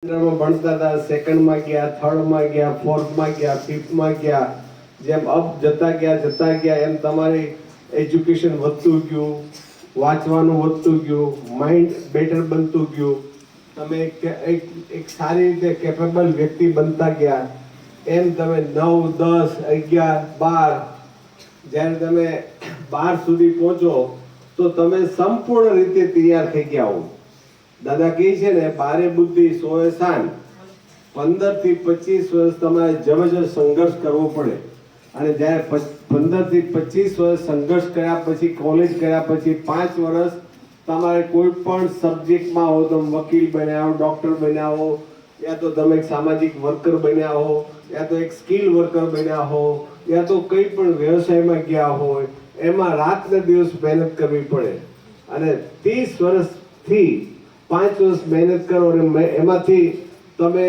ભણતા હતા, સેકન્ડમાં ગયા, થર્ડમાં ગયા, ફોર્થમાં ગયા, ફિફ્થમાં ગયા, જેમ અપ જતા ગયા એમ તમારી એજ્યુકેશન વધતું ગયું, વાંચવાનું વધતું ગયું, માઇન્ડ બેટર બનતું ગયું, તમે એક સારી રીતે કેપેબલ વ્યક્તિ બનતા ગયા. એમ તમે 9, 10, 11, 12 જ્યારે તમે 12 સુધી પહોંચો તો તમે સંપૂર્ણ રીતે તૈયાર થઈ ગયા હો. દાદા કહે છે ને, 12 બુદ્ધિ 100 શાન. 15 થી 25 વર્ષ તમારે જબરજસ્ત સંઘર્ષ કરવો પડે. અને જ્યારે 15 થી 25 વર્ષ સંઘર્ષ કર્યા પછી, કોલેજ કર્યા પછી 5 વર્ષ તમારે કોઈ પણ સબ્જેક્ટમાં હો, તમે વકીલ બન્યા હો, ડોક્ટર બન્યા હો, યા તો તમે એક સામાજિક વર્કર બન્યા હો, યા તો એક સ્કિલ વર્કર બન્યા હો, યા તો કંઈ પણ વ્યવસાયમાં ગયા હોય, એમાં રાત ને દિવસ મહેનત કરવી પડે. અને 30 વર્ષથી 5 વર્ષ મહેનત કરો અને એમાંથી તમે